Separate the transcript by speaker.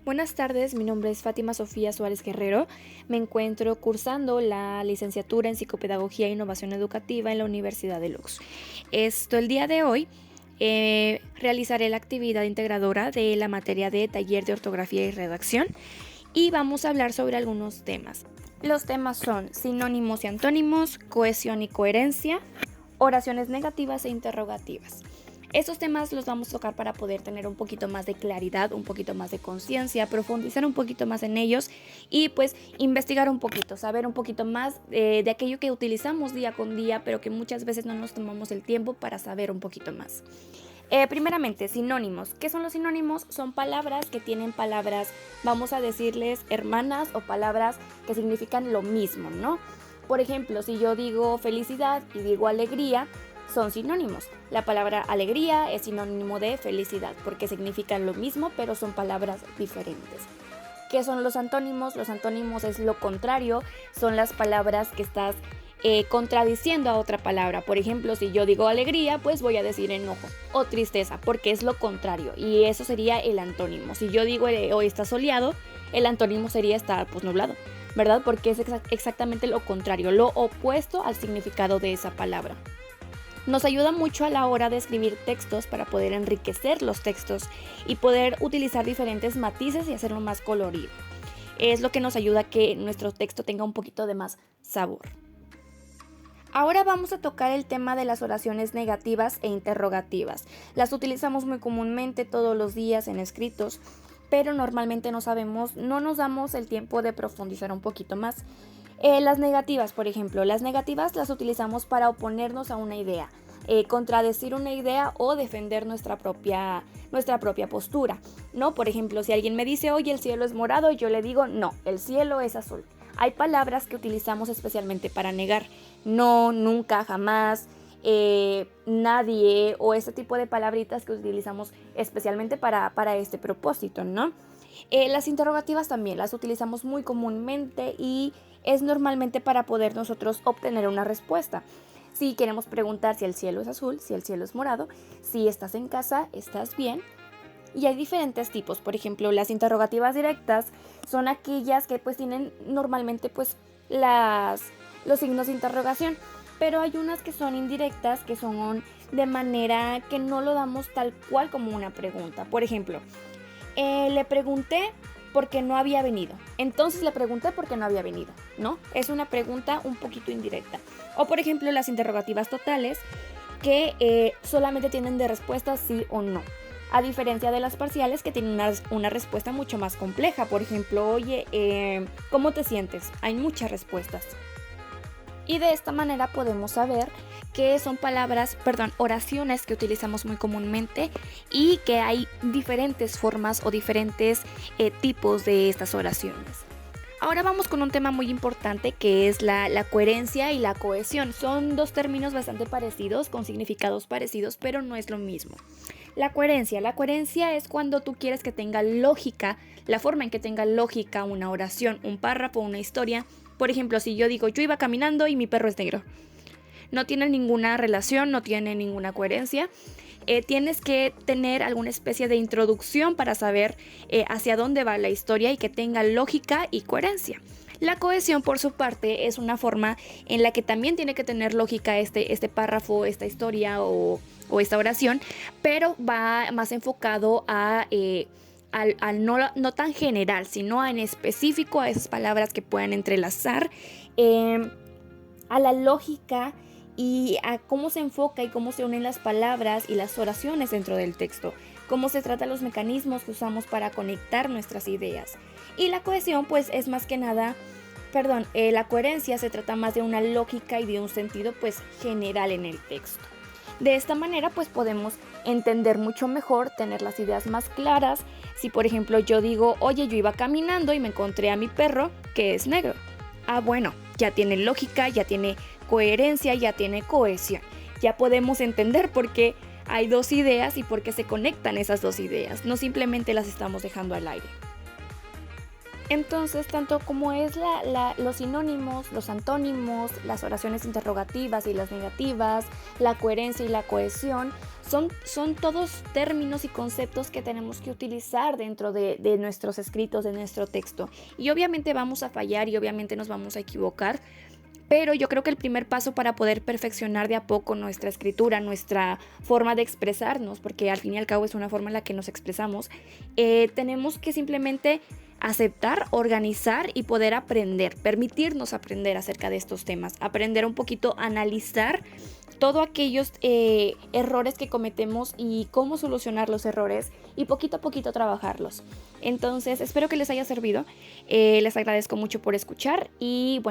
Speaker 1: Buenas tardes, mi nombre es Fátima Sofía Suárez Guerrero. Me encuentro cursando la licenciatura en Psicopedagogía e Innovación Educativa en la Universidad de Lux. El día de hoy realizaré la actividad integradora de la materia de taller de ortografía y redacción y vamos a hablar sobre algunos temas. Los temas son sinónimos y antónimos, cohesión y coherencia, oraciones negativas e interrogativas. Estos temas los vamos a tocar para poder tener un poquito más de claridad, un poquito más de conciencia, profundizar un poquito más en ellos y pues investigar un poquito, saber un poquito más de aquello que utilizamos día con día, pero que muchas veces no nos tomamos el tiempo para saber un poquito más. Primeramente, sinónimos. ¿Qué son los sinónimos? Son palabras que tienen palabras, vamos a decirles hermanas o palabras que significan lo mismo, ¿no? Por ejemplo, si yo digo felicidad y digo alegría, son sinónimos. La palabra alegría es sinónimo de felicidad porque significan lo mismo, pero son palabras diferentes. ¿Qué son los antónimos? Los antónimos es lo contrario, son las palabras que estás contradiciendo a otra palabra. Por ejemplo, si yo digo alegría, pues voy a decir enojo o tristeza, porque es lo contrario y eso sería el antónimo. Si yo digo hoy está soleado, el antónimo sería estar nublado, ¿verdad? Porque es exactamente lo contrario, lo opuesto al significado de esa palabra. Nos ayuda mucho a la hora de escribir textos para poder enriquecer los textos y poder utilizar diferentes matices y hacerlo más colorido. Es lo que nos ayuda a que nuestro texto tenga un poquito de más sabor. Ahora vamos a tocar el tema de las oraciones negativas e interrogativas. Las utilizamos muy comúnmente todos los días en escritos, pero normalmente no nos damos el tiempo de profundizar un poquito más. Las negativas, por ejemplo, las negativas las utilizamos para oponernos a una idea, contradecir una idea o defender nuestra propia postura, ¿no? Por ejemplo, si alguien me dice, oye, el cielo es morado, yo le digo, no, el cielo es azul. Hay palabras que utilizamos especialmente para negar, no, nunca, jamás, nadie o ese tipo de palabritas que utilizamos especialmente para este propósito, ¿no? Las interrogativas también las utilizamos muy comúnmente y es normalmente para poder nosotros obtener una respuesta. Si queremos preguntar si el cielo es azul, si el cielo es morado, si estás en casa, estás bien. Y hay diferentes tipos. Por ejemplo, las interrogativas directas son aquellas que tienen normalmente los signos de interrogación. Pero hay unas que son indirectas, que son de manera que no lo damos tal cual como una pregunta. Por ejemplo, le pregunté por qué no había venido. Entonces le pregunté por qué no había venido, ¿no? Es una pregunta un poquito indirecta. O por ejemplo, las interrogativas totales que solamente tienen de respuesta sí o no. A diferencia de las parciales que tienen una respuesta mucho más compleja. Por ejemplo, oye, ¿cómo te sientes? Hay muchas respuestas. Y de esta manera podemos saber que son oraciones que utilizamos muy comúnmente y que hay diferentes formas o diferentes tipos de estas oraciones. Ahora vamos con un tema muy importante que es la coherencia y la cohesión. Son dos términos bastante parecidos, con significados parecidos, pero no es lo mismo. La coherencia es cuando tú quieres que tenga lógica, la forma en que tenga lógica una oración, un párrafo, una historia. Por ejemplo, si yo digo, yo iba caminando y mi perro es negro. No tiene ninguna relación, no tiene ninguna coherencia. Tienes que tener alguna especie de introducción para saber hacia dónde va la historia y que tenga lógica y coherencia. La cohesión, por su parte, es una forma en la que también tiene que tener lógica este párrafo, esta historia o esta oración, pero va más enfocado al no tan general, sino en específico a esas palabras que puedan entrelazar, a la lógica y a cómo se enfoca y cómo se unen las palabras y las oraciones dentro del texto, cómo se tratan los mecanismos que usamos para conectar nuestras ideas. Y la cohesión es más que nada, la coherencia se trata más de una lógica y de un sentido general en el texto. De esta manera podemos entender mucho mejor, tener las ideas más claras. Si por ejemplo yo digo, oye, yo iba caminando y me encontré a mi perro que es negro. Ah, bueno, ya tiene lógica, ya tiene coherencia, ya tiene cohesión. Ya podemos entender por qué hay dos ideas y por qué se conectan esas dos ideas. No simplemente las estamos dejando al aire. Entonces, tanto como es los sinónimos, los antónimos, las oraciones interrogativas y las negativas, la coherencia y la cohesión, son todos términos y conceptos que tenemos que utilizar dentro de nuestros escritos, de nuestro texto. Y obviamente vamos a fallar y obviamente nos vamos a equivocar, pero yo creo que el primer paso para poder perfeccionar de a poco nuestra escritura, nuestra forma de expresarnos, porque al fin y al cabo es una forma en la que nos expresamos, tenemos que simplemente aceptar, organizar y poder aprender, permitirnos aprender acerca de estos temas, aprender un poquito a analizar todos aquellos errores que cometemos y cómo solucionar los errores y poquito a poquito trabajarlos. Entonces, espero que les haya servido. Les agradezco mucho por escuchar y bueno.